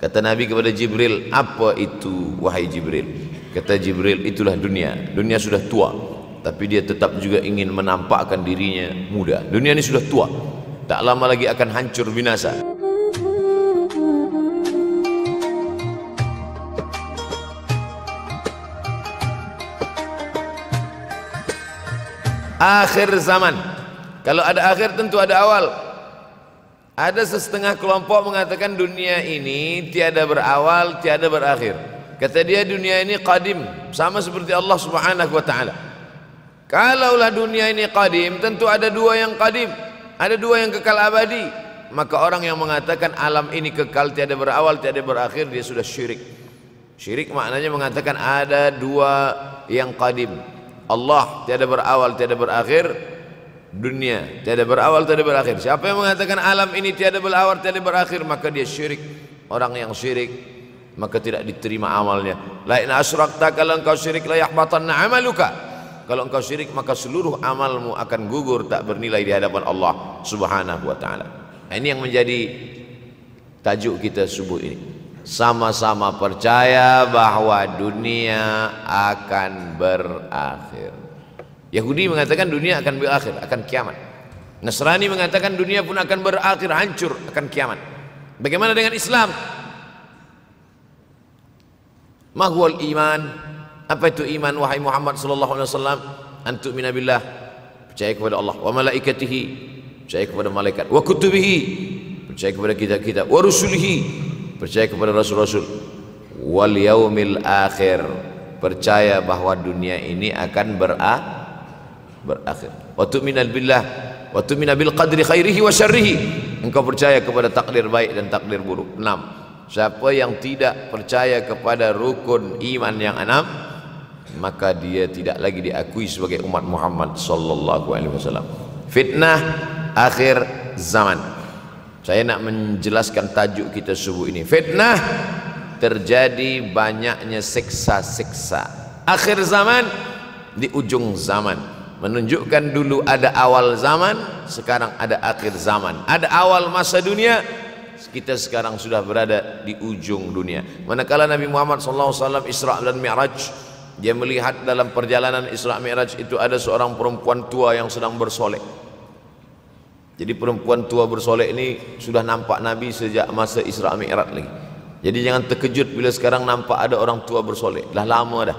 Kata Nabi kepada Jibril, apa itu wahai Jibril? Kata Jibril, itulah dunia. Dunia sudah tua, tapi dia tetap juga ingin menampakkan dirinya muda. Dunia ini sudah tua, tak lama lagi akan hancur binasa. Akhir zaman. Kalau ada akhir tentu ada awal. Ada setengah kelompok mengatakan dunia ini tiada berawal, tiada berakhir. Kata dia dunia ini qadim, sama seperti Allah Subhanahu wa taala. Kalaulah dunia ini qadim, tentu ada dua yang qadim, ada dua yang kekal abadi. Maka orang yang mengatakan alam ini kekal, tiada berawal, tiada berakhir, dia sudah syirik. Syirik maknanya mengatakan ada dua yang qadim. Allah tiada berawal, tiada berakhir, dunia tiada berawal, tiada berakhir. Siapa yang mengatakan alam ini tiada berawal, tiada berakhir, maka dia syirik. Orang yang syirik maka tidak diterima amalnya. La in asyrakta, kalau engkau syirik la yahbatanna amaluka. Kalau engkau syirik maka seluruh amalmu akan gugur, tak bernilai di hadapan Allah Subhanahu wa taala. Ini yang menjadi tajuk kita subuh ini. Sama-sama percaya bahwa dunia akan berakhir. Yahudi mengatakan dunia akan berakhir, akan kiamat. Nasrani mengatakan dunia pun akan berakhir, hancur, akan kiamat. Bagaimana dengan Islam? Ma huwal iman? Apa itu iman wahai Muhammad sallallahu alaihi wasallam? An tu'mina billah, percaya kepada Allah, wa malaikatihi, percaya kepada malaikat, wa kutubihi, percaya kepada kitab-kitab, wa rusulihi, percaya kepada rasul-rasul, wal yaumil akhir, percaya bahwa dunia ini akan berakhir. Wa tu'mina billah wa tu'mina bil qadri khairihi wa syarrihi, engkau percaya kepada takdir baik dan takdir buruk. 6. Siapa yang tidak percaya kepada rukun iman yang 6, maka dia tidak lagi diakui sebagai umat Muhammad sallallahu alaihi wasallam. Fitnah akhir zaman. Saya nak menjelaskan tajuk kita subuh ini. Fitnah, terjadi banyaknya siksa-siksa. Akhir zaman, di ujung zaman. Menunjukkan dulu ada awal zaman, sekarang ada akhir zaman. Ada awal masa dunia, kita sekarang sudah berada di ujung dunia. Manakala Nabi Muhammad SAW Isra dan Mi'raj, dia melihat dalam perjalanan Isra Mi'raj itu ada seorang perempuan tua yang sedang bersolek. Jadi perempuan tua bersolek ini sudah nampak Nabi sejak masa Isra Mi'raj lagi. Jadi jangan terkejut bila sekarang nampak ada orang tua bersolek. Dah lama dah.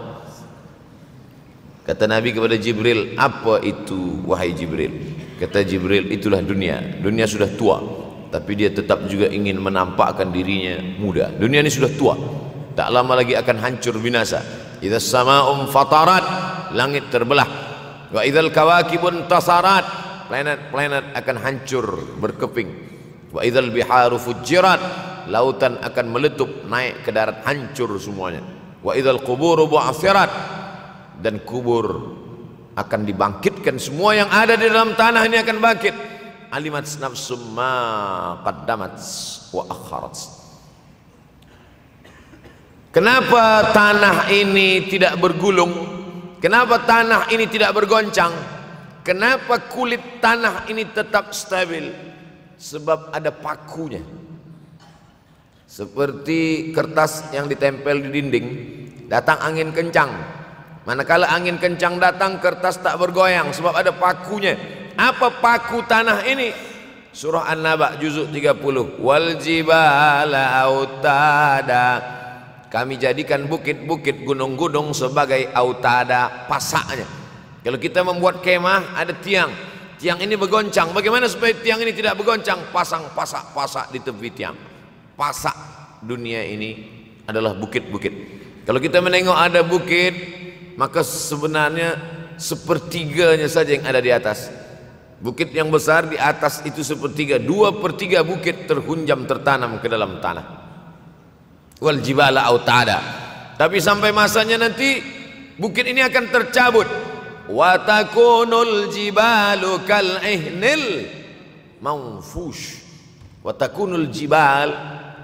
Kata Nabi kepada Jibril, apa itu wahai Jibril? Kata Jibril, itulah dunia. Dunia sudah tua, tapi dia tetap juga ingin menampakkan dirinya muda. Dunia ini sudah tua, tak lama lagi akan hancur binasa. Idza sama'um fatarat, langit terbelah. Wa idzal kawakibun tasarat, planet-planet akan hancur berkeping. Wa idzal biharu fujirat, lautan akan meletup naik ke darat, hancur semuanya. Wa idzal quburu bu'athirat, dan kubur akan dibangkitkan. Semua yang ada di dalam tanah ini akan bangkit. Alimat nafsum ma qaddamat wa akharat. Kenapa tanah ini tidak bergulung? Kenapa tanah ini tidak bergoncang? Kenapa kulit tanah ini tetap stabil? Sebab ada pakunya. Seperti kertas yang ditempel di dinding, datang angin kencang, manakala angin kencang datang, kertas tak bergoyang sebab ada pakunya. Apa paku tanah ini? Surah An-Naba juzuk 30. Wal jibala autada, kami jadikan bukit-bukit, gunung-gunung sebagai autada, pasaknya. Kalau kita membuat kemah, ada tiang. Tiang ini bergoncang. Bagaimana supaya tiang ini tidak bergoncang? Pasang pasak-pasak di tepi tiang. Pasak dunia ini adalah bukit-bukit. Kalau kita menengok ada bukit, maka sebenarnya sepertiganya saja yang ada di atas. Bukit yang besar di atas itu sepertiga, 2/3 bukit terhunjam, tertanam ke dalam tanah. Wal jibala autada. Tapi sampai masanya nanti bukit ini akan tercabut. Wa takunul jibalu kal ihnil manfush. Wa takunul jibal,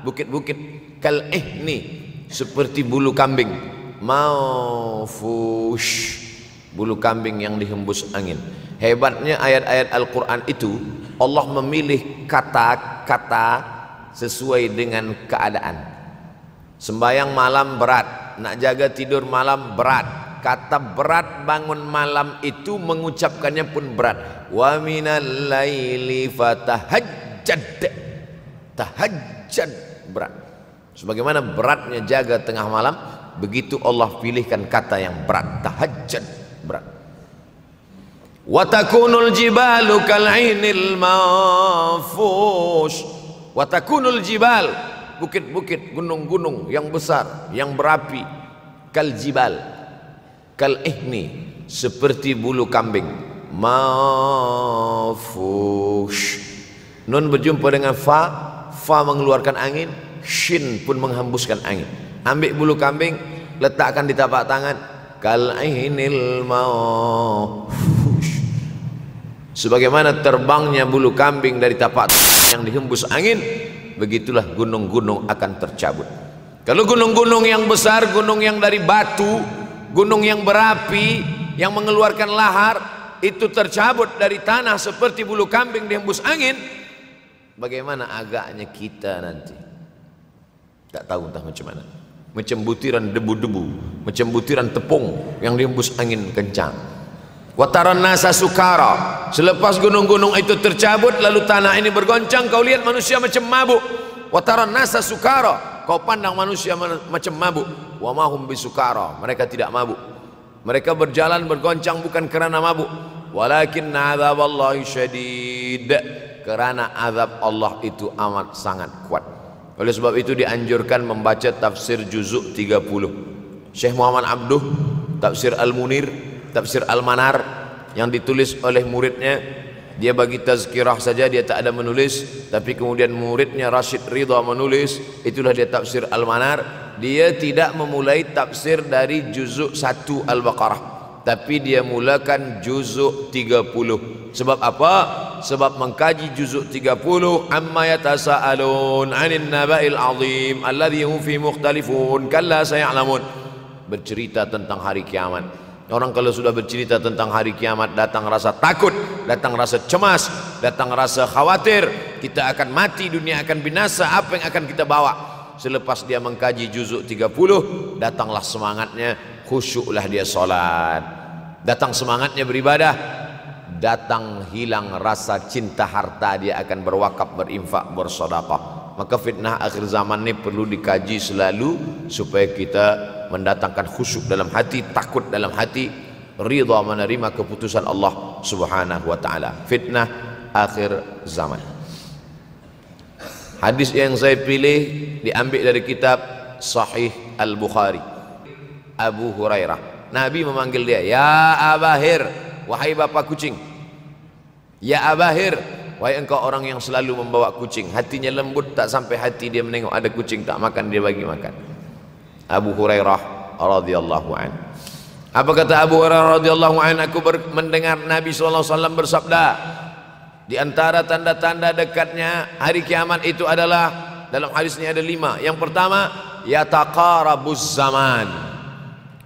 bukit-bukit, kal ihni, seperti bulu kambing. Manfush, bulu kambing yang dihembus angin. Hebatnya ayat-ayat Al-Quran itu, Allah memilih kata-kata sesuai dengan keadaan. Sembayang malam berat, nak jaga tidur malam berat. Kata berat bangun malam itu mengucapkannya pun berat. Wa minal laili fatahajjad. Tahajjud berat. Sebagaimana beratnya jaga tengah malam, begitu Allah pilihkan kata yang berat. Tahajjud berat. Wa takunul jibalu kal'inil manfush. Wa takunul jibal, bukit-bukit, gunung-gunung yang besar, yang berapi, kal jibal, kal ihni, seperti bulu kambing. Manfush. Nun berjumpa dengan fa, fa mengeluarkan angin, shin pun menghembuskan angin. Ambil bulu kambing, letakkan di tapak tangan, kal ihnil manfush. Sebagaimana terbangnya bulu kambing dari tapak yang dihembus angin, begitulah gunung-gunung akan tercabut. Kalau gunung-gunung yang besar, gunung yang dari batu, gunung yang berapi, yang mengeluarkan lahar, itu tercabut dari tanah seperti bulu kambing dihembus angin, bagaimana agaknya kita nanti? Tak tahu entah macam mana. Macam butiran debu-debu, macam butiran tepung yang dihembus angin kencang. Wataran nasa sukara, selepas gunung-gunung itu tercabut lalu tanah ini bergoncang, kau lihat manusia macam mabuk. Wataran nasa sukara, kau pandang manusia macam mabuk. Wa mahum bisukara, mereka tidak mabuk. Mereka berjalan bergoncang bukan kerana mabuk, walakin azaballahi syadid, kerana azab Allah itu amat sangat kuat. Oleh sebab itu dianjurkan membaca tafsir juzuk 30. Syekh Muhammad Abduh, tafsir Al-Munir, tafsir Al-Manar yang ditulis oleh muridnya, dia bagi tazkirah saja, dia tak ada menulis, tapi kemudian muridnya Rashid Ridha menulis, itulah dia tafsir Al-Manar. Dia tidak memulai tafsir dari juzuk 1 Al-Baqarah, tapi dia mulakan juzuk 30. Sebab apa? Sebab mengkaji juzuk 30, amma yatasaalun 'anil naba'il 'azim alladhi hum fi mukhtalifun kalla saya'lamun, bercerita tentang hari kiamat. Orang kalau sudah bercerita tentang hari kiamat, datang rasa takut, datang rasa cemas, datang rasa khawatir, kita akan mati, dunia akan binasa, apa yang akan kita bawa? Selepas dia mengkaji juzuk 30, datanglah semangatnya, khusyuklah dia solat, datang semangatnya beribadah, datang hilang rasa cinta harta, dia akan berwakaf, berinfak, bersedekah. Maka fitnah akhir zaman ini perlu dikaji selalu supaya kita mendatangkan khusyuk dalam hati, takut dalam hati, ridha menerima keputusan Allah Subhanahu wa taala. Fitnah akhir zaman. Hadis yang saya pilih diambil dari kitab Sahih Al-Bukhari. Abu Hurairah, Nabi memanggil dia, ya Abahir, wahai bapak kucing. Ya Abahir, wahai engkau orang yang selalu membawa kucing. Hatinya lembut, tak sampai hati dia menengok ada kucing tak makan, dia bagi makan. Abu Hurairah radhiyallahu anhu. Apa kata Abu Hurairah radhiyallahu anhu? Aku mendengar Nabi SAW bersabda, di antara tanda-tanda dekatnya hari kiamat itu adalah, dalam hadis ini ada 5. Yang pertama, yataqarabuz zaman.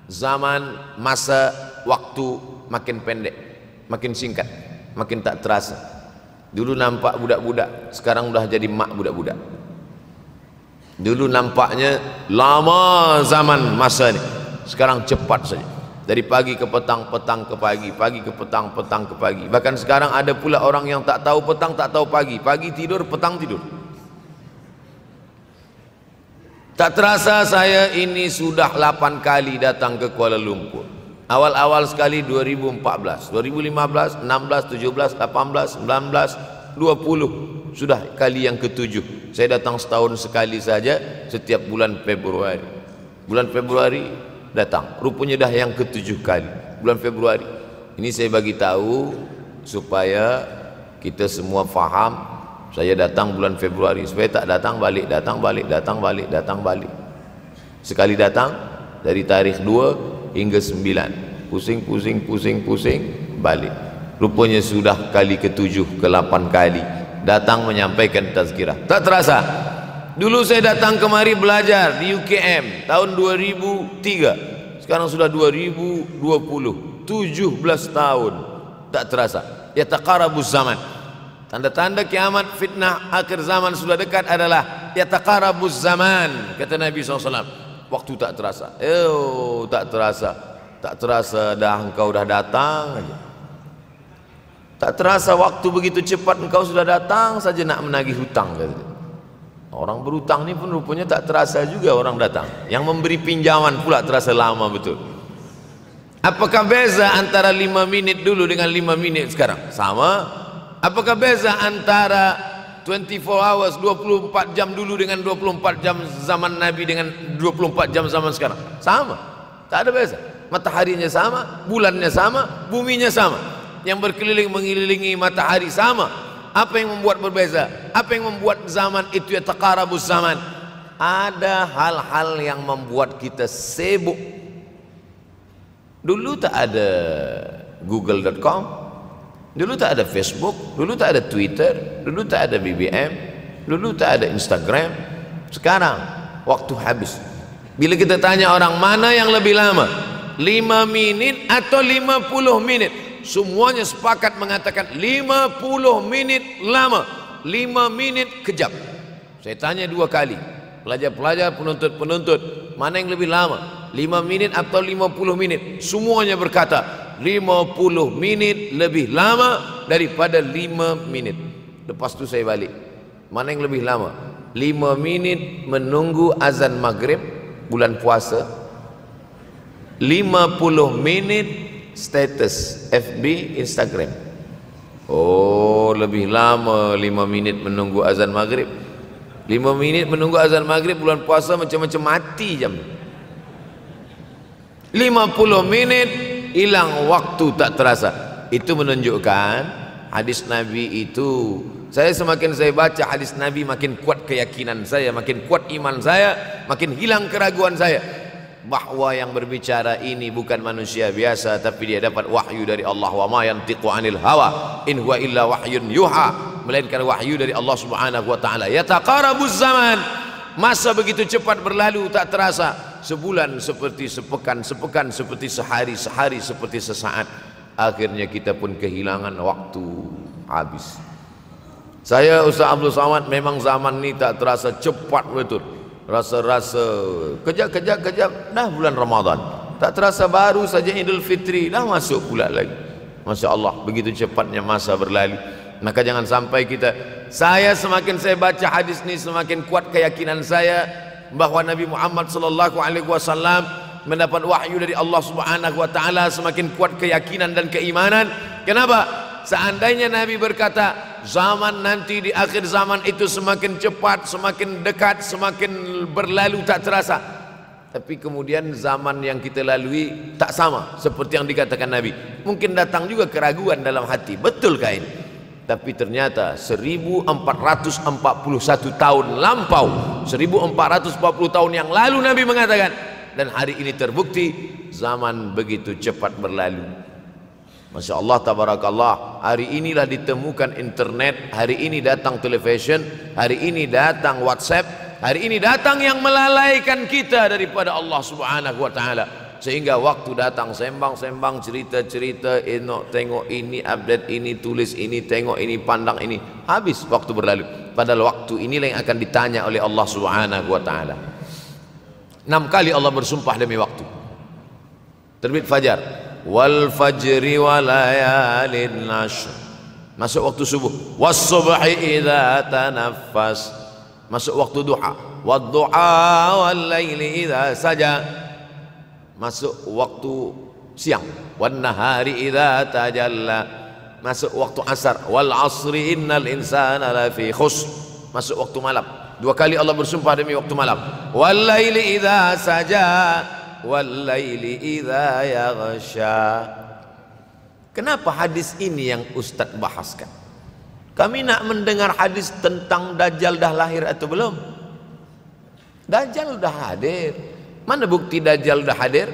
Zaman, masa, waktu makin pendek, makin singkat, makin tak terasa. Dulu nampak budak-budak, sekarang udah jadi mak budak-budak. Dulu nampaknya lama zaman masa ini, sekarang cepat saja. Dari pagi ke petang, petang ke pagi, pagi ke petang, petang ke pagi. Bahkan sekarang ada pula orang yang tak tahu petang, tak tahu pagi. Pagi tidur, petang tidur. Tak terasa saya ini sudah 8 kali datang ke Kuala Lumpur. Awal-awal sekali 2014, 2015, 16, 17, 18, 19, 20. Sudah kali yang ke-7. Saya datang setahun sekali saja, setiap bulan Februari. Bulan Februari datang, rupanya dah yang ke-7 kali. Bulan Februari. Ini saya bagi tahu supaya kita semua faham. Saya datang bulan Februari, supaya tak datang balik, datang balik, datang balik, datang balik. Sekali datang dari tarikh 2 hingga 9, pusing, pusing, pusing, pusing, balik. Rupanya sudah kali ke-7, ke-8 kali datang menyampaikan tazkirah. Tak terasa. Dulu saya datang kemari belajar di UKM tahun 2003. Sekarang sudah 2020, 17 tahun. Tak terasa. Yataqarabuz zaman. Tanda-tanda kiamat, fitnah akhir zaman sudah dekat adalah yataqarabuz zaman, kata Nabi SAW. Waktu tak terasa, tak terasa dah engkau dah datang aja. Tak terasa waktu begitu cepat, engkau sudah datang saja nak menagih hutang, kata. Orang berhutang ni pun rupanya tak terasa juga orang datang. Yang memberi pinjaman pula terasa lama betul. Apakah beza antara 5 minit dulu dengan 5 minit sekarang? Sama. Apakah beza antara 24 hours, 24 jam dulu dengan 24 jam zaman Nabi dengan 24 jam zaman sekarang? Sama, tak ada beza. Mataharinya sama, bulannya sama, buminya sama. Yang berkeliling mengelilingi matahari sama. Apa yang membuat berbeza? Apa yang membuat zaman itu yataqarabuz zaman? Ada hal-hal yang membuat kita sibuk. Dulu tak ada google.com, dulu tak ada Facebook, dulu tak ada Twitter, dulu tak ada BBM, dulu tak ada Instagram. Sekarang waktu habis. Bila kita tanya orang mana yang lebih lama, 5 minit atau 50 menit, semuanya sepakat mengatakan 50 menit lama, 5 menit kejam. Saya tanya 2 kali, pelajar-pelajar, penuntut-penuntut, mana yang lebih lama, 5 menit atau 50 menit? Semuanya berkata 50 menit lebih lama daripada 5 menit. Lepas tu saya balik, mana yang lebih lama? 5 minit menunggu azan maghrib bulan puasa, 50 menit status FB Instagram. Oh, lebih lama 5 minit menunggu azan maghrib. 5 minit menunggu azan maghrib bulan puasa macam-macam mati jam. 50 menit hilang waktu tak terasa. Itu menunjukkan hadis Nabi itu, saya semakin saya baca hadis Nabi makin kuat keyakinan saya, makin kuat iman saya, makin hilang keraguan saya bahwa yang berbicara ini bukan manusia biasa, tapi dia dapat wahyu dari Allah. Wa ma yantiqu anil hawa in huwa illa wahyun yuha, melainkan wahyu dari Allah Subhanahu wa taala. Yataqarabuz zaman, masa begitu cepat berlalu tak terasa. Sebulan seperti sepekan, sepekan seperti sehari, sehari seperti sesaat. Akhirnya kita pun kehilangan waktu, habis. Saya Ustaz Abdul Somad, memang zaman ini tak terasa cepat betul. Rasa-rasa kejap dah bulan Ramadan. Tak terasa baru saja Idul Fitri dah masuk pula lagi. Masya Allah, begitu cepatnya masa berlalu. Maka jangan sampai kita, saya semakin saya baca hadis ini semakin kuat keyakinan saya bahwa Nabi Muhammad sallallahu alaihi wasallam mendapat wahyu dari Allah Subhanahu wa taala. Semakin kuat keyakinan dan keimanan. Kenapa? Seandainya Nabi berkata zaman nanti di akhir zaman itu semakin cepat, semakin dekat, semakin berlalu tak terasa, tapi kemudian zaman yang kita lalui tak sama seperti yang dikatakan Nabi. Mungkin datang juga keraguan dalam hati, betulkah ini? Tapi ternyata 1441 tahun lampau, 1440 tahun yang lalu Nabi mengatakan, dan hari ini terbukti zaman begitu cepat berlalu. Masya Allah, tabarakallah. Hari inilah ditemukan internet, hari ini datang television, hari ini datang WhatsApp, hari ini datang yang melalaikan kita daripada Allah Subhanahu wa taala. Sehingga waktu datang sembang-sembang, cerita-cerita, tengok ini, update ini, tulis ini, tengok ini, pandang ini, habis waktu berlalu. Padahal waktu inilah yang akan ditanya oleh Allah Subhanahu wa taala. 6 kali Allah bersumpah demi waktu. Terbit fajar, wal fajri wa layalin ashr, masuk waktu subuh. Was subhi idza tanaffas, masuk waktu duha. Wad duha wal laili idza saja, masuk waktu siang. Wan nahari idza tajalla, masuk waktu asar. Wal asri innal insana lafi khusr, masuk waktu malam. 2 kali Allah bersumpah demi waktu malam. Wal laili idza saja wal laili idza yaghsha. Kenapa hadis ini yang Ustaz bahaskan? Kami nak mendengar hadis tentang Dajjal dah lahir atau belum? Dajjal dah hadir. Mana bukti Dajjal dah hadir?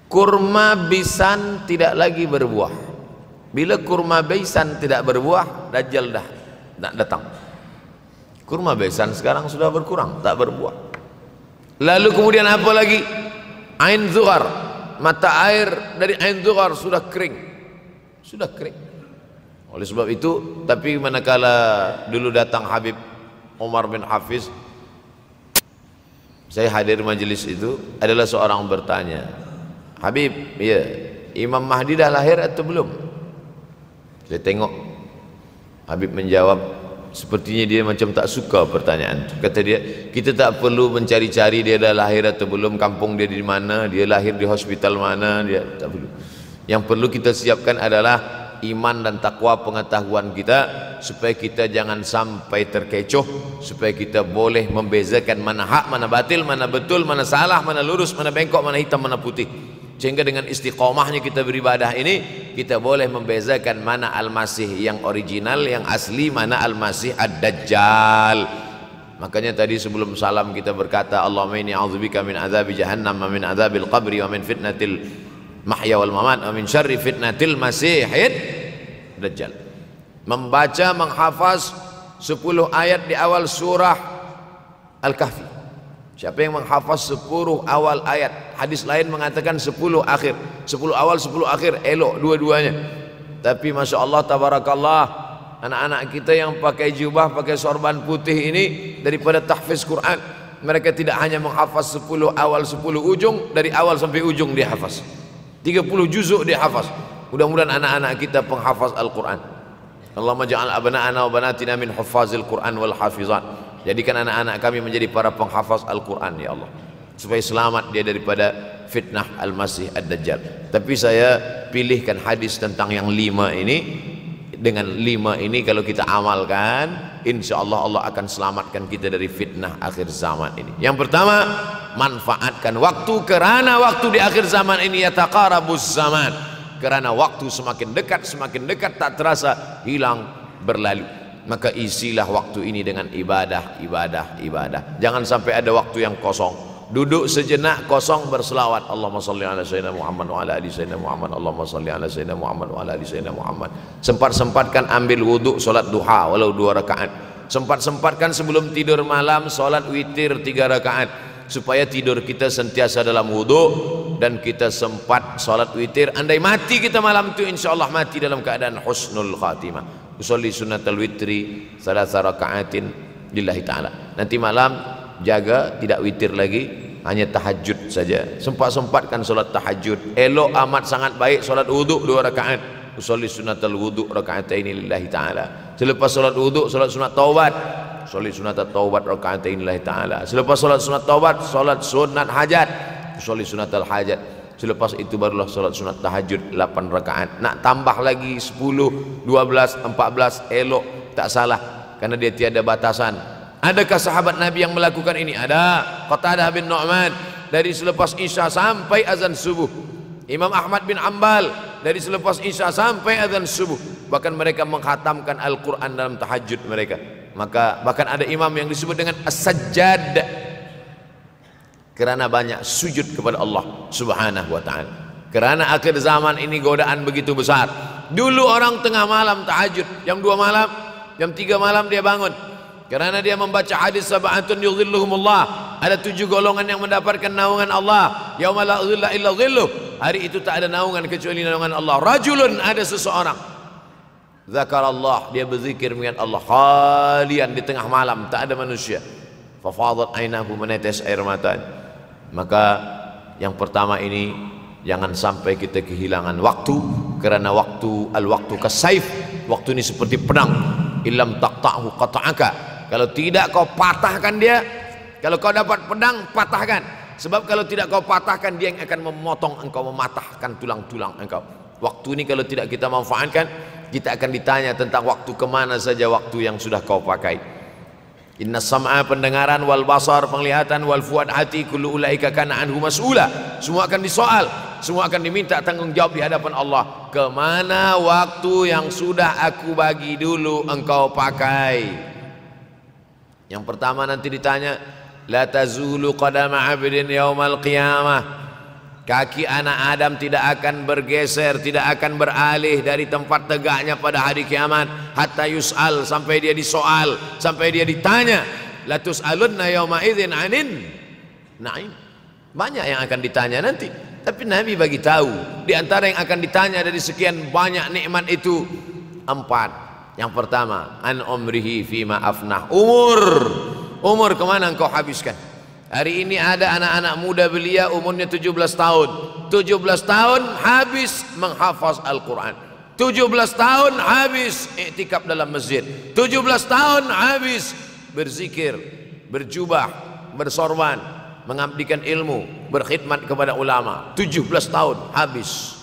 Kurma bisan tidak lagi berbuah. Bila kurma bisan tidak berbuah, Dajjal dah nak datang. Kurma bisan sekarang sudah berkurang, tak berbuah. Lalu kemudian apa lagi? Ain Zughar, mata air dari Ain Zughar sudah kering. sudah kering. Oleh sebab itu, tapi manakala dulu datang Habib Umar bin Hafiz, saya hadir majelis itu, adalah seorang bertanya, Habib, ya, Imam Mahdi dah lahir atau belum? Saya tengok Habib menjawab, sepertinya dia macam tak suka pertanyaan itu. Kata dia, kita tak perlu mencari-cari dia dah lahir atau belum, kampung dia di mana, dia lahir di hospital mana, dia tak perlu. Yang perlu kita siapkan adalah iman dan takwa pengetahuan kita, supaya kita jangan sampai terkecoh, supaya kita boleh membezakan mana hak, mana batil, mana betul, mana salah, mana lurus, mana bengkok, mana hitam, mana putih. Sehingga dengan istiqomahnya kita beribadah ini, kita boleh membezakan mana Al-Masih yang original, yang asli, mana Al-Masih Ad-Dajjal. Makanya tadi sebelum salam kita berkata, Allahumma inni a'udzubika min azabi jahannam wa min azabil qabri wa min fitnatil mahya wal mamat wa min syarri fitnatil masihid dajjal. Membaca, menghafaz 10 ayat di awal surah Al-Kahfi. Siapa yang menghafaz 10 awal ayat, hadis lain mengatakan 10 akhir, 10 awal 10 akhir, elok dua-duanya. Tapi Masya Allah, tabarakallah, anak-anak kita yang pakai jubah, pakai sorban putih ini, daripada tahfiz Quran, mereka tidak hanya menghafaz 10 awal 10 ujung, dari awal sampai ujung dia hafaz 30 juzuk dia hafaz. Mudah-mudahan anak-anak kita penghafaz Al-Quran. Allahumma ja'al abna'ana wa banatina min huffazil Quran wal hafizat. Jadikan anak-anak kami menjadi para penghafaz Al-Quran ya Allah, supaya selamat dia daripada fitnah Al-Masih Ad-Dajjal. Tapi saya pilihkan hadis tentang yang 5 ini. Dengan 5 ini kalau kita amalkan, insya Allah Allah akan selamatkan kita dari fitnah akhir zaman ini. Yang pertama, manfaatkan waktu, kerana waktu di akhir zaman ini yataqarabuz zaman, kerana waktu semakin dekat tak terasa hilang berlalu. Maka isilah waktu ini dengan ibadah. Jangan sampai ada waktu yang kosong. Duduk sejenak kosong berselawat, Allahumma salli ala sayyidina Muhammad wa ala ali sayyidina Muhammad, Allahumma salli ala sayyidina Muhammad wa ala ali sayyidina Muhammad. Sempat-sempatkan ambil wuduk, solat duha walau 2 rakaat. Sempat-sempatkan sebelum tidur malam solat witir 3 rakaat, supaya tidur kita sentiasa dalam wuduk dan kita sempat solat witir. Andai mati kita malam itu, insyaallah mati dalam keadaan husnul khatimah. Usolli sunnatal witri 3 rakaatin lillahi ta'ala. Nanti malam jaga tidak witir lagi, hanya tahajud saja. Sempat-sempatkan solat tahajud. Elok amat sangat baik solat wuduk 2 rakaat. Usolli sunnatal wuduk rakaatain lillahi ta'ala. Selepas solat wuduk, solat sunat taubat. Usolli sunnatat taubat rakaatain lillahi ta'ala. Selepas solat sunat taubat, solat sunat hajat. Usolli sunnatal hajat. Selepas itu barulah solat sunat tahajud 8 rakaat. Nak tambah lagi 10, 12, 14 elok, tak salah, karena dia tiada batasan. Adakah sahabat Nabi yang melakukan ini? Ada. Qatadah bin Nu'man dari selepas Isya sampai azan subuh. Imam Ahmad bin Ambal dari selepas Isya sampai azan subuh. Bahkan mereka menghatamkan Al-Quran dalam tahajud mereka. Maka bahkan ada imam yang disebut dengan As-Sajjad, kerana banyak sujud kepada Allah Subhanahu wa ta'ala. Kerana akhir zaman ini godaan begitu besar. Dulu orang tengah malam tahajud, jam 2 malam, jam 3 malam dia bangun, kerana dia membaca hadis sab'atun yudhilluhumullah. Ada 7 golongan yang mendapatkan naungan Allah. Yauma la dhilla illa dhilluh. Hari itu tak ada naungan kecuali naungan Allah. Rajulun, ada seseorang, zakarallah, dia berzikir mengingat Allah, khalian, di tengah malam tak ada manusia. Fafadat ainahu, menetes air matanya. Maka yang pertama ini, jangan sampai kita kehilangan waktu, kerana waktu, al-waktu kasaif, waktu ini seperti pedang. Illam taqta'hu qata'aka. Kalau tidak kau patahkan dia, kalau kau dapat pedang, patahkan. Sebab kalau tidak kau patahkan, dia yang akan memotong engkau, mematahkan tulang-tulang engkau. Waktu ini kalau tidak kita manfaatkan, kita akan ditanya tentang waktu, kemana saja waktu yang sudah kau pakai. Inna sam'a, pendengaran, wal basar, penglihatan, wal fuad, hati, kullu ulaika kana anhu mas'ula. Semua akan disoal, semua akan diminta tanggung jawab di hadapan Allah. Kemana waktu yang sudah aku bagi dulu engkau pakai? Yang pertama nanti ditanya, la tazulu qadama 'abdin yaumal qiyamah. Kaki anak Adam tidak akan bergeser, tidak akan beralih dari tempat tegaknya pada hari kiamat, hatta yus'al, sampai dia disoal, sampai dia ditanya. La tus'alunna yauma idzin 'anin na'im. Banyak yang akan ditanya nanti. Tapi Nabi bagi tahu di antara yang akan ditanya dari sekian banyak nikmat itu 4. Yang pertama, an umrihi fima afnah. Umur kemana engkau habiskan? Hari ini ada anak-anak muda belia umurnya 17 tahun. 17 tahun habis menghafaz Al-Quran. 17 tahun habis iktikaf dalam masjid. 17 tahun habis berzikir, berjubah, bersorban, mengabdikan ilmu, berkhidmat kepada ulama. 17 tahun habis.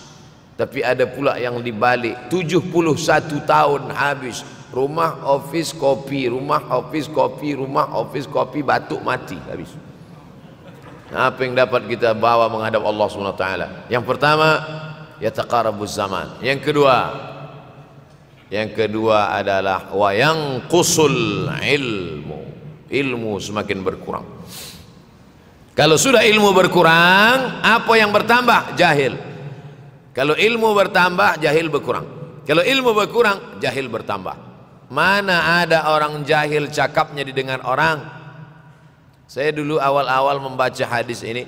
Tapi ada pula yang dibalik, 71 tahun habis. Rumah, office, kopi, rumah, office, kopi, rumah, office, kopi, batuk, mati, habis. Apa yang dapat kita bawa menghadap Allah SWT? Yang pertama, yataqarabuz zaman. Yang kedua adalah wa yanqusul ilmu semakin berkurang. Kalau sudah ilmu berkurang, apa yang bertambah? Jahil. Kalau ilmu bertambah, jahil berkurang. Kalau ilmu berkurang, jahil bertambah. Mana ada orang jahil cakapnya didengar orang? Saya dulu awal-awal membaca hadis ini,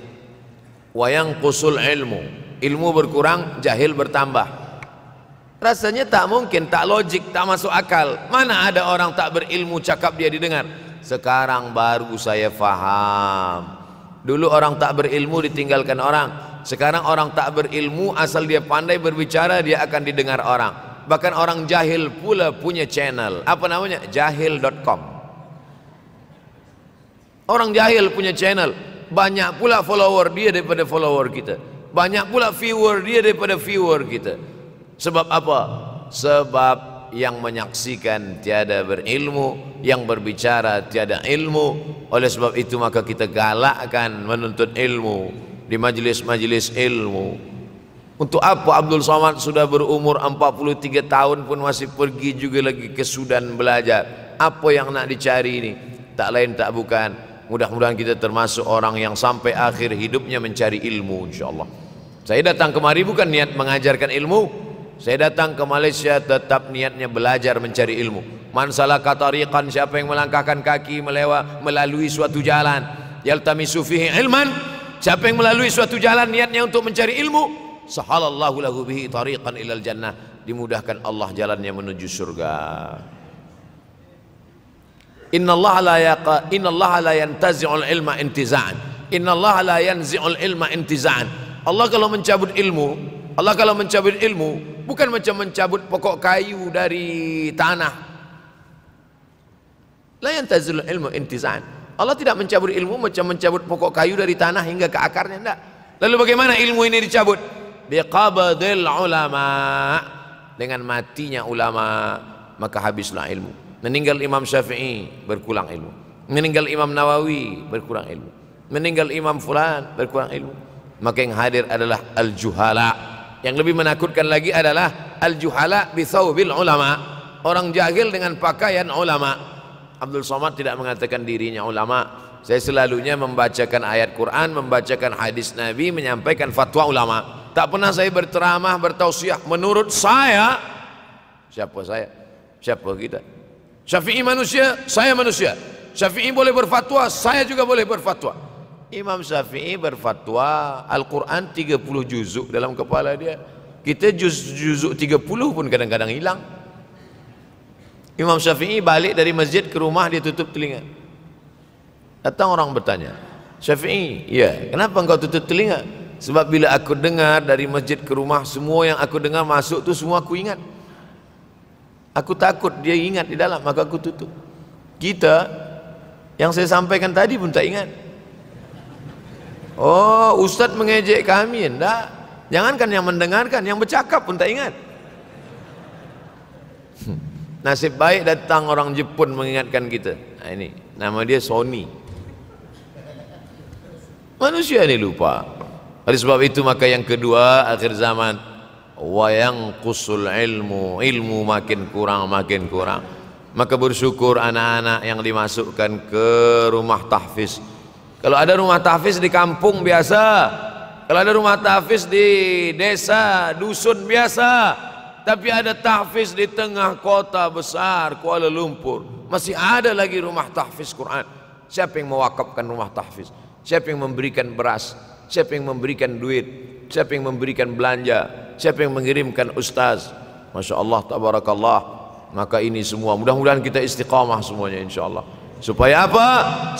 wa yanqusul ilmu berkurang, jahil bertambah. Rasanya tak mungkin, tak logik, tak masuk akal. Mana ada orang tak berilmu cakap dia didengar? Sekarang baru saya faham. Dulu orang tak berilmu ditinggalkan orang. Sekarang orang tak berilmu asal dia pandai berbicara, dia akan didengar orang. Bahkan orang jahil pula punya channel. Apa namanya? Jahil.com. Orang jahil punya channel. Banyak pula follower dia daripada follower kita. Banyak pula viewer dia daripada viewer kita. Sebab apa? Sebab yang menyaksikan tiada berilmu, yang berbicara tiada ilmu. Oleh sebab itu maka kita galakkan menuntut ilmu di majlis-majlis ilmu. Untuk apa Abdul Somad sudah berumur 43 tahun pun masih pergi juga lagi ke Sudan belajar? Apa yang nak dicari ini? Tak lain tak bukan, mudah-mudahan kita termasuk orang yang sampai akhir hidupnya mencari ilmu, insyaAllah. Saya datang kemari bukan niat mengajarkan ilmu. Saya datang ke Malaysia tetap niatnya belajar mencari ilmu. Man salaka tariqan, siapa yang melangkahkan kaki melalui suatu jalan, yaltamisu fihi ilman, siapa yang melalui suatu jalan niatnya untuk mencari ilmu, sahalallahu lahu bihi tariqan ilal jannah, dimudahkan Allah jalannya menuju surga. Innallaha la yantazi'ul ilma intiza'an. Innallaha la yanzi'ul ilma intiza'an. Allah kalau mencabut ilmu, bukan macam mencabut pokok kayu dari tanah. La yantazi'ul ilma intiza'an. Allah tidak mencabut ilmu macam mencabut pokok kayu dari tanah hingga ke akarnya, enggak. Lalu bagaimana ilmu ini dicabut? Biqabdil ulama. Dengan matinya ulama maka habislah ilmu. Meninggal Imam Syafi'i berkurang ilmu. Meninggal Imam Nawawi berkurang ilmu. Meninggal Imam Fulan berkurang ilmu. Maka yang hadir adalah al-juhala. Yang lebih menakutkan lagi adalah al-juhala bi thawbil ulama. Orang jahil dengan pakaian ulama. Abdul Somad tidak mengatakan dirinya ulama. Saya selalunya membacakan ayat Quran, membacakan hadis Nabi, menyampaikan fatwa ulama. Tak pernah saya berceramah, bertausiah. Menurut saya, siapa saya? Siapa kita? Syafi'i manusia, saya manusia. Syafi'i boleh berfatwa, saya juga boleh berfatwa. Imam Syafi'i berfatwa Al-Quran 30 juzuk dalam kepala dia. Kita juzuk 30 pun kadang-kadang hilang. Imam Syafi'i balik dari masjid ke rumah, dia tutup telinga. Datang orang bertanya, Syafi'i, ya, kenapa engkau tutup telinga? Sebab bila aku dengar dari masjid ke rumah, semua yang aku dengar masuk tu semua aku ingat. Aku takut dia ingat di dalam, maka aku tutup. Kita yang saya sampaikan tadi pun tak ingat. Oh, ustaz mengejek kami, enggak. Jangankan yang mendengarkan, yang bercakap pun tak ingat. Nasib baik datang orang Jepun mengingatkan kita. Nah, ini nama dia Sony. Manusia ini lupa. Oleh sebab itu maka yang kedua akhir zaman, wa yanqusul ilmu makin kurang. Maka bersyukur anak-anak yang dimasukkan ke rumah tahfiz. Kalau ada rumah tahfiz di kampung biasa, kalau ada rumah tahfiz di desa, dusun biasa, tapi ada tahfiz di tengah kota besar Kuala Lumpur, masih ada lagi rumah tahfiz Quran. Siapa yang mewakafkan rumah tahfiz? Siapa yang memberikan beras? Siapa yang memberikan duit? siapa yang memberikan belanja, siapa yang mengirimkan ustaz. Masya Allah, tabarakallah. Maka ini semua mudah-mudahan kita istiqamah semuanya insyaallah. Supaya apa?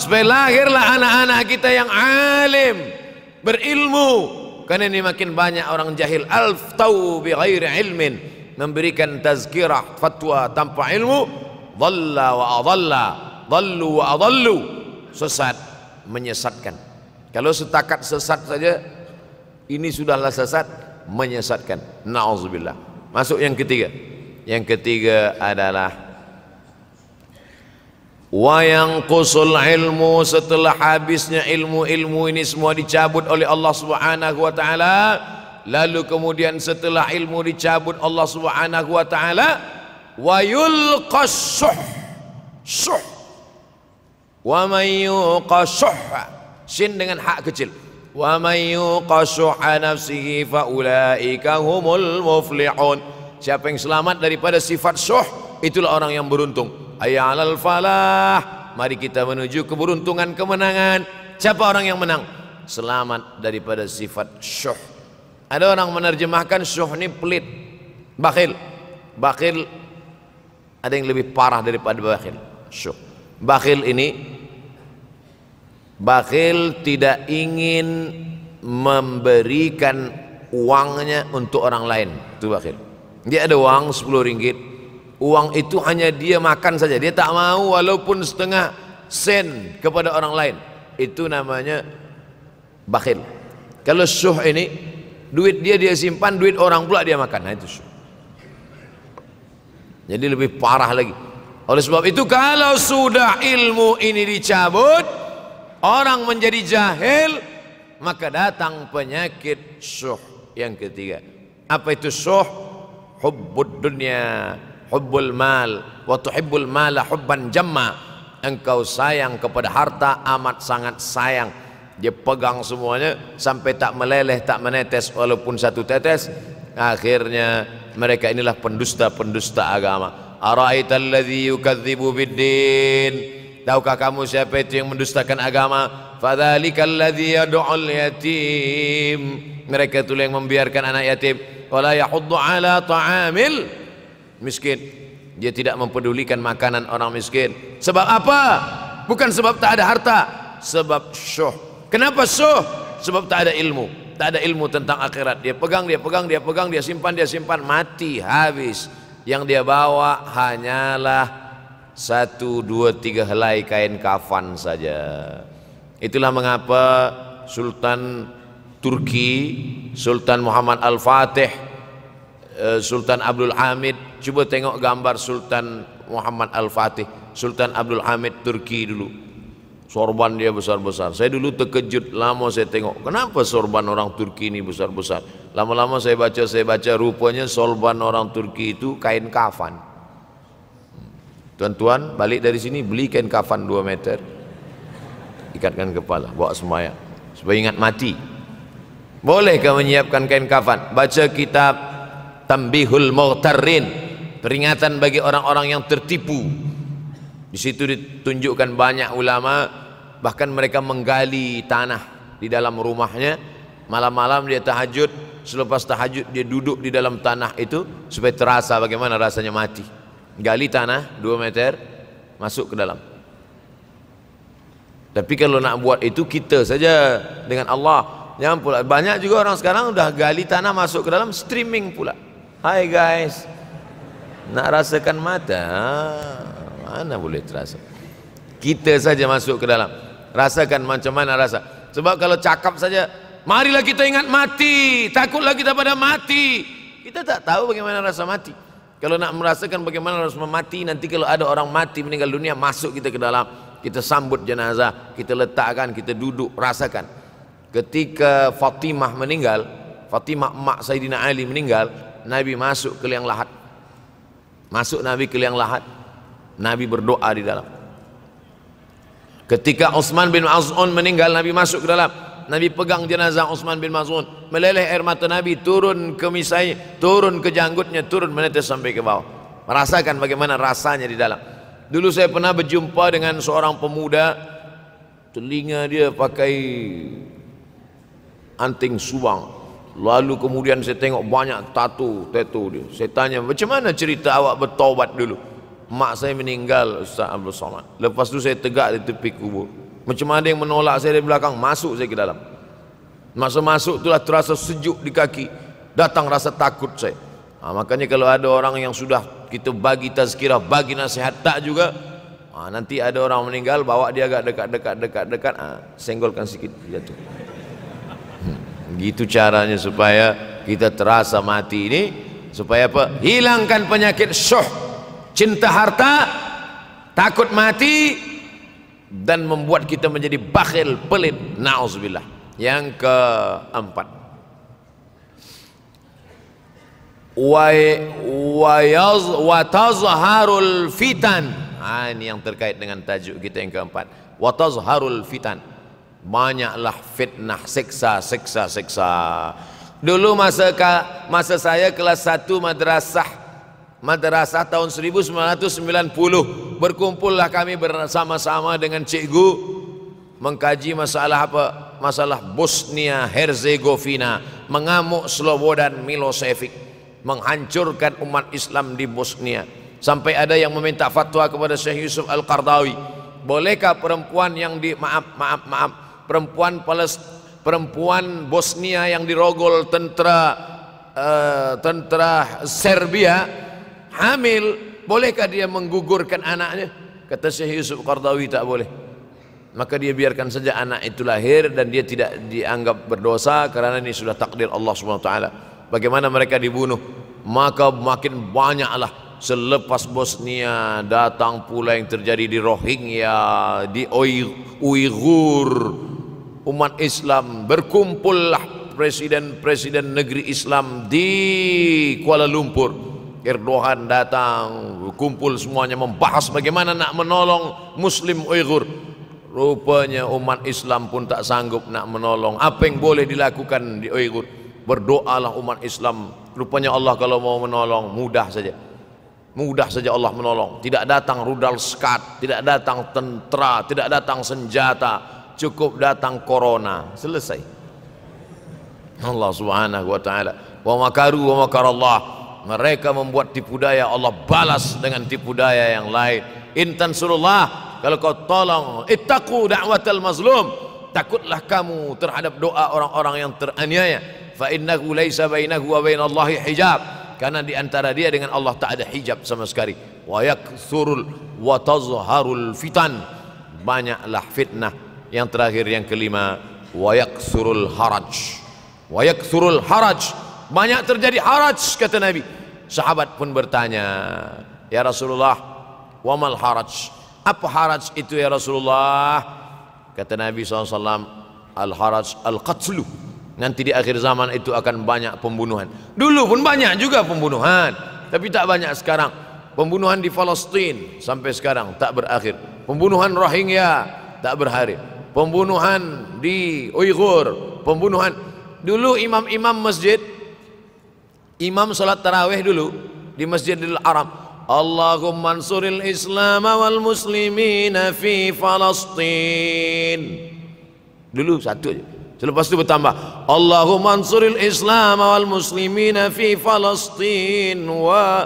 Supaya lahirlah anak-anak kita yang alim, berilmu. Karena ini makin banyak orang jahil. Alftau bi ghairi ilmin, memberikan tazkirah fatwa tanpa ilmu. Dhalla wa adalla, dhallu wa adallu, sesat, menyesatkan. Kalau setakat sesat saja, ini sudahlah sesat, menyesatkan. Na'udzubillah. Masuk yang ketiga. Yang ketiga adalah wa yanqusul ilmu, setelah habisnya ilmu-ilmu ini semua dicabut oleh Allah Subhanahu wa taala, lalu kemudian setelah ilmu dicabut Allah Subhanahu wa taala, wa yulqas syuh, wa may yuqas sin dengan hak kecil, wa may yuqas nafsihi fa ulaika humul muflihun. Siapa yang selamat daripada sifat syuh, itulah orang yang beruntung. Hayya 'alal falah, mari kita menuju keberuntungan, kemenangan. Siapa orang yang menang? Selamat daripada sifat syuh. Ada orang menerjemahkan syuh ini pelit, bakhil. Bakhil ada yang lebih parah daripada bakhil. Syuh. Bakhil ini, bakhil tidak ingin memberikan uangnya untuk orang lain. Itu bakhil. Dia ada uang 10 ringgit. Uang itu hanya dia makan saja, dia tak mau walaupun setengah sen kepada orang lain. Itu namanya bakhil. Kalau syuh ini, duit dia simpan, duit orang pula dia makan. Nah, itu syuh. Jadi lebih parah lagi. Oleh sebab itu, kalau sudah ilmu ini dicabut, orang menjadi jahil, maka datang penyakit syuh yang ketiga. Apa itu syuh? Hubbud dunya, hubbul mal, wa tuhibbul mala hubban jamma. Engkau sayang kepada harta, amat sangat sayang. Dia pegang semuanya sampai tak meleleh, tak menetes walaupun satu tetes. Akhirnya mereka inilah pendusta-pendusta agama. Ara'aital ladzi yukadzibu biddin, tahukah kamu siapa itu yang mendustakan agama? Fadzalikal ladzi yad'ul yatim, mereka itu yang membiarkan anak yatim. Wala yahuddu ala ta'amil miskin, dia tidak mempedulikan makanan orang miskin. Sebab apa? Bukan sebab tak ada harta, sebab syuh. Kenapa syuh? Sebab tak ada ilmu. Tak ada ilmu tentang akhirat. Dia pegang, dia pegang, dia pegang, dia simpan, mati, habis. Yang dia bawa hanyalah 1, 2, 3 helai kain kafan saja. Itulah mengapa Sultan Turki, Sultan Muhammad Al-Fatih, Sultan Abdul Hamid, coba tengok gambar Sultan Muhammad Al-Fatih, Sultan Abdul Hamid Turki dulu. Sorban dia besar-besar. Saya dulu terkejut, lama saya tengok, kenapa sorban orang Turki ini besar-besar. Lama-lama saya baca, rupanya sorban orang Turki itu kain kafan. Tuan-tuan balik dari sini beli kain kafan 2 meter, ikatkan kepala, bawa sembahyang supaya ingat mati. Bolehkah menyiapkan kain kafan? Baca kitab Tambihul Mughtarrin, peringatan bagi orang-orang yang tertipu. Di situ ditunjukkan banyak ulama, bahkan mereka menggali tanah di dalam rumahnya. Malam-malam dia tahajud, selepas tahajud dia duduk di dalam tanah itu supaya terasa bagaimana rasanya mati. Gali tanah 2 meter, masuk ke dalam. Tapi kalau nak buat itu kita saja dengan Allah. Jangan pula, banyak juga orang sekarang udah gali tanah masuk ke dalam, streaming pula. Hai guys, nak rasakan mata, mana boleh terasa. Kita saja masuk ke dalam, rasakan macam mana rasa. Sebab kalau cakap saja, marilah kita ingat mati, takutlah kita pada mati, kita tak tahu bagaimana rasa mati. Kalau nak merasakan bagaimana rasa mati, nanti kalau ada orang mati meninggal dunia, masuk kita ke dalam, kita sambut jenazah, kita letakkan, kita duduk, rasakan. Ketika Fatimah meninggal, Fatimah emak Sayyidina Ali meninggal, Nabi masuk ke liang lahat. Masuk Nabi ke liang lahat, Nabi berdoa di dalam. Ketika Utsman bin Maz'un meninggal, Nabi masuk ke dalam, Nabi pegang jenazah Utsman bin Maz'un, meleleh air mata Nabi turun ke misai, turun ke janggutnya, turun menetes sampai ke bawah. Merasakan bagaimana rasanya di dalam. Dulu saya pernah berjumpa dengan seorang pemuda, telinga dia pakai anting subang, Lalu kemudian saya tengok banyak tato dia. Saya tanya, macam mana cerita awak bertaubat dulu? Mak saya meninggal, Ustaz Abdul Somad. Lepas tu saya tegak di tepi kubur. Macam ada yang menolak saya dari belakang, masuk saya ke dalam. Masa masuk itulah terasa sejuk di kaki, datang rasa takut saya. Makanya kalau ada orang yang sudah kita bagi tazkirah, bagi nasihat tak juga, nanti ada orang meninggal, bawa dia agak dekat, senggolkan sikit jatuh. Gitu caranya supaya kita terasa mati ini, supaya apa? Hilangkan penyakit syuh, cinta harta, takut mati, dan membuat kita menjadi bakhil, pelit, na'udzubillah. Yang keempat, wa tazharul fitan. Ini yang terkait dengan tajuk kita yang keempat, wa tazharul fitan. Banyaklah fitnah, siksa. Dulu masa saya kelas 1 madrasah tahun 1990, berkumpullah kami bersama-sama dengan cikgu mengkaji masalah apa? Masalah Bosnia Herzegovina, mengamuk Slobodan Milosevic, menghancurkan umat Islam di Bosnia. Sampai ada yang meminta fatwa kepada Syekh Yusuf Al-Qardawi, bolehkah perempuan yang perempuan Bosnia yang dirogol tentara Serbia hamil, bolehkah dia menggugurkan anaknya? Kata Syekh Yusuf Qardawi, tak boleh. Maka dia biarkan saja anak itu lahir dan dia tidak dianggap berdosa karena ini sudah takdir Allah Subhanahu wa taala. Bagaimana mereka dibunuh? Maka makin banyaklah selepas Bosnia datang pula yang terjadi di Rohingya, di Uighur. Umat Islam berkumpullah, presiden-presiden negeri Islam di Kuala Lumpur. Erdogan datang, kumpul semuanya membahas bagaimana nak menolong Muslim Uighur. Rupanya umat Islam pun tak sanggup nak menolong. Apa yang boleh dilakukan di Uighur? Berdoalah umat Islam. Rupanya Allah kalau mau menolong mudah saja. Mudah saja Allah menolong. Tidak datang rudal skat, tidak datang tentera, tidak datang senjata, cukup datang corona, selesai. Allah Subhanahu wa taala, wa makaru wa makarallah. Mereka membuat tipu daya, Allah balas dengan tipu daya yang lain. In tansurullah, kalau kau tolong, ittaqu da'watal mazlum, takutlah kamu terhadap doa orang-orang yang teraniaya. Fa innahu laisa bainahu wa bainallahi hijab, karena di antara dia dengan Allah tak ada hijab sama sekali. Wa yakthurul wa tazharul fitan, banyaklah fitnah. Yang terakhir, yang kelima, wa yakthurul haraj. Wa yakthurul haraj, banyak terjadi haraj, kata Nabi. Sahabat pun bertanya, ya Rasulullah, wa mal haraj? Apa haraj itu ya Rasulullah? Kata Nabi SAW, al-haraj al-qatlu. Nanti di akhir zaman itu akan banyak pembunuhan. Dulu pun banyak juga pembunuhan, tapi tak banyak sekarang. Pembunuhan di Palestina sampai sekarang tak berakhir. Pembunuhan Rohingya tak berakhir. Pembunuhan di Uighur, pembunuhan. Dulu imam-imam masjid, imam salat tarawih dulu di Masjidil Haram, Allahumma ansuril Islam wal muslimina fi Palestin. Dulu satu aja. Selepas itu bertambah, Allahumma ansuril Islam wal muslimina fi Palestin wa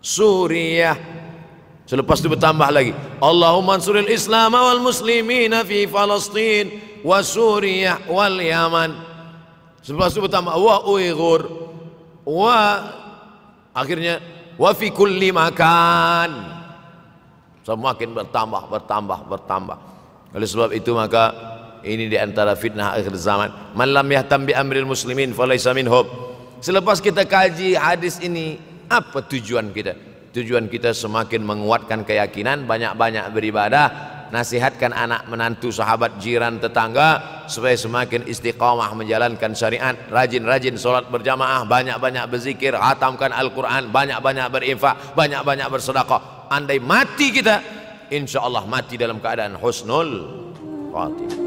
Suriah. Selepas itu bertambah lagi, Allahumma ansuril Islam wal muslimina fi Palestin wa Suriah wal Yaman. Selepas itu bertambah wa Uighur wa, akhirnya wa fi kulli makan. Semakin bertambah. Oleh sebab itu maka ini di antara fitnah akhir zaman. Man lam yahtam bi amril muslimin falaysa minhum. Selepas kita kaji hadis ini, apa tujuan kita? Tujuan kita semakin menguatkan keyakinan, banyak-banyak beribadah, nasihatkan anak menantu, sahabat, jiran, tetangga supaya semakin istiqamah menjalankan syariat, rajin-rajin solat berjamaah, banyak-banyak berzikir, hatamkan Al-Quran, banyak-banyak berinfak, banyak-banyak bersedekah. Andai mati kita, insya Allah mati dalam keadaan husnul khatimah.